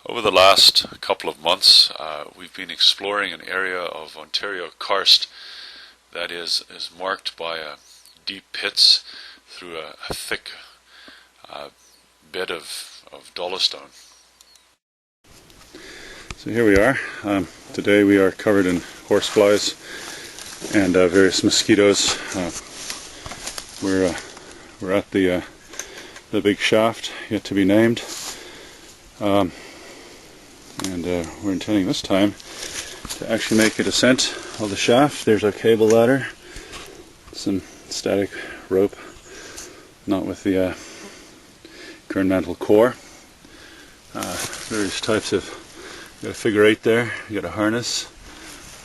Over the last couple of months, we've been exploring an area of Ontario karst that is marked by deep pits through a thick bed of dolostone. So here we are. Today we are covered in horseflies and various mosquitoes. We're at the big shaft, yet to be named. We're intending this time to actually make a descent of the shaft. There's our cable ladder, some static rope, not with the current mantle core. Various types of, you got a figure eight there, you got a harness,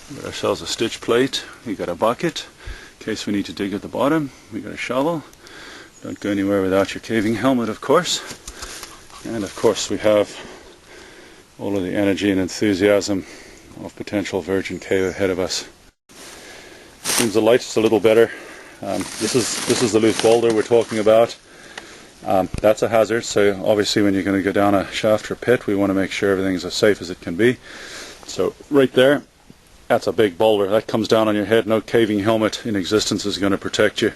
we got ourselves a stitch plate, we got a bucket in case we need to dig at the bottom, we got a shovel. Don't go anywhere without your caving helmet, of course. And of course we have all of the energy and enthusiasm of potential virgin cave ahead of us. Seems the light's a little better. This is the loose boulder we're talking about. That's a hazard, so obviously when you're going to go down a shaft or pit, we want to make sure everything's as safe as it can be. So right there, that's a big boulder. That comes down on your head. No caving helmet in existence is going to protect you.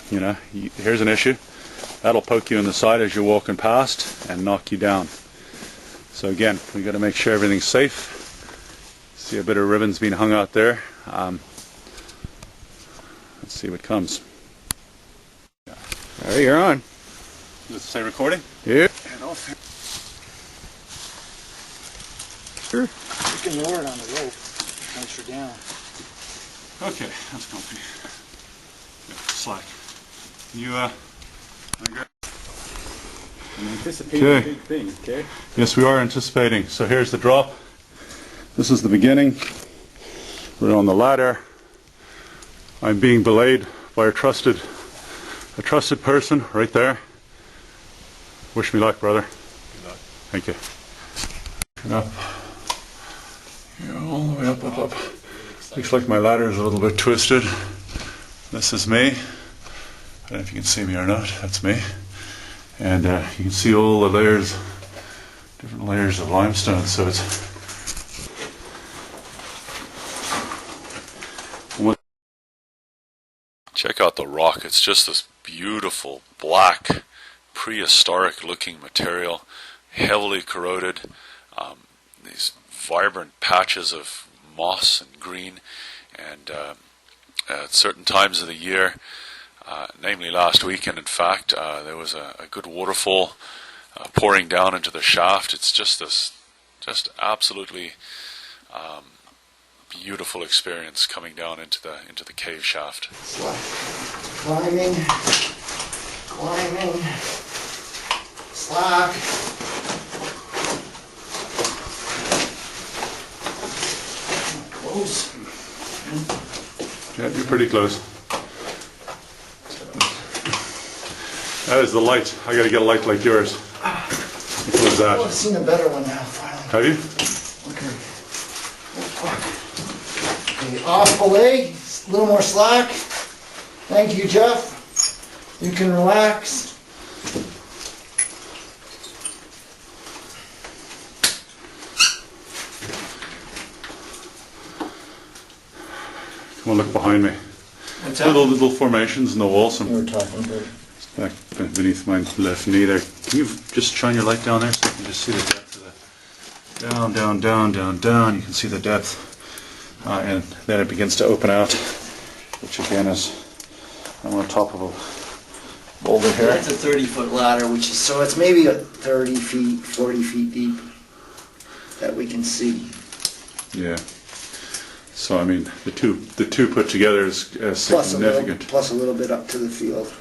Here's an issue. That'll poke you in the side as you're walking past and knock you down. So again, we've got to make sure everything's safe. See a bit of ribbons being hung out there. Let's see what comes. There, you're on. Does it say recording? Yeah. And off. Sure. You can lower it on the rope once you're down. Okay, that's comfy. Yeah, slack. I'm anticipating a big thing, okay? Yes, we are anticipating. So here's the drop. This is the beginning. We're on the ladder. I'm being belayed by a trusted person right there. Wish me luck, brother. Good luck. Thank you. Get up. Yeah, all the way up. Looks like my ladder is a little bit twisted. This is me. I don't know if you can see me or not. That's me. And you can see all the layers, different layers of limestone. So it's Check out the rock. It's just this beautiful black prehistoric looking material, heavily corroded, these vibrant patches of moss and green, and at certain times of the year, namely last weekend, in fact, there was a good waterfall pouring down into the shaft. It's just absolutely beautiful experience coming down into the cave shaft. Climbing, slack. Close. Yeah, you're pretty close. That is the light. I got to get a light like yours. What was that? Oh, I've seen a better one now, finally. Have you? Okay, off belay, a little more slack. Thank you, Jeff. You can relax. Come on, look behind me. What's that? Little formations in the wall. Some You were talking about it. back beneath my left knee there. Can you just shine your light down there so you can just see the depth of the down. You can see the depth, and then it begins to open out, which again is I'm on top of a boulder here. That's a 30-foot ladder, which is so it's maybe a 30 feet, 40 feet deep that we can see. Yeah. So I mean, the two put together is significant. Plus a little bit up to the field.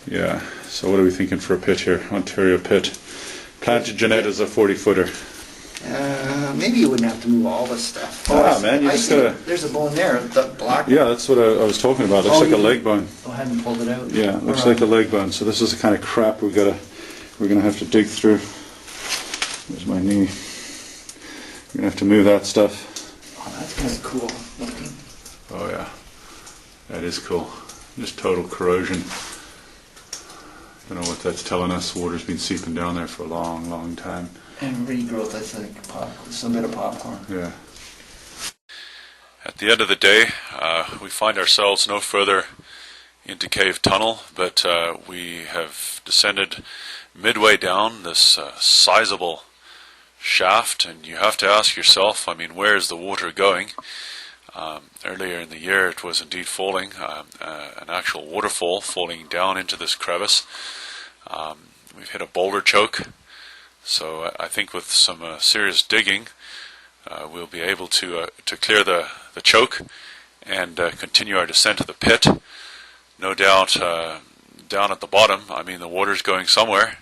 Yeah. So what are we thinking for a pit here? Ontario pit. Planted Jeanette is a 40-footer. Maybe you wouldn't have to move all this stuff. Man, you just gotta. There's a bone there, the black. Yeah, that's what I was talking about. Looks like a leg bone. I hadn't pulled it out. Yeah, it looks like a leg bone. So this is the kind of crap we're gonna have to dig through. There's my knee. We're gonna have to move that stuff. Oh, that's kind of cool looking. Oh yeah, that is cool. Just total corrosion. Don't know what that's telling us. Water's been seeping down there for a long, long time. And regrowth, I think, some bit of popcorn. Yeah. At the end of the day, we find ourselves no further into Cave Tunnel, but we have descended midway down this sizable shaft, and you have to ask yourself, I mean, where is the water going? Earlier in the year it was indeed falling, an actual waterfall falling down into this crevice. We've hit a boulder choke, so I think with some serious digging we'll be able to clear the choke and continue our descent to the pit. No doubt down at the bottom, I mean, the water's going somewhere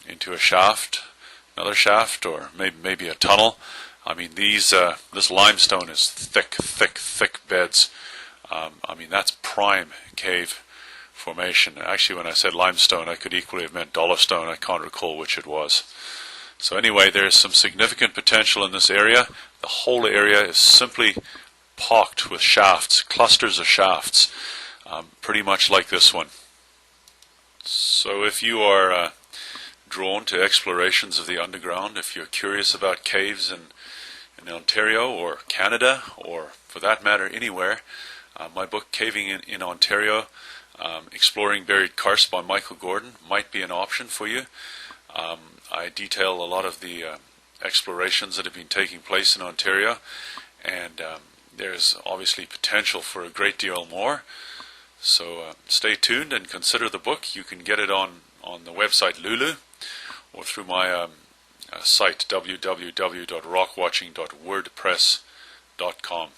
into a shaft, another shaft, or maybe a tunnel. I mean, this limestone is thick beds. I mean, that's prime cave formation. Actually, when I said limestone, I could equally have meant dolostone. I can't recall which it was. So anyway, there's some significant potential in this area. The whole area is simply pocked with shafts, clusters of shafts, pretty much like this one. So if you are drawn to explorations of the underground, if you're curious about caves in Ontario or Canada, or for that matter anywhere, my book Caving in Ontario, Exploring Buried Karst by Michael Gordon might be an option for you. I detail a lot of the explorations that have been taking place in Ontario, and there's obviously potential for a great deal more. So stay tuned and consider the book. You can get it on the website Lulu, or through my site www.rockwatching.wordpress.com.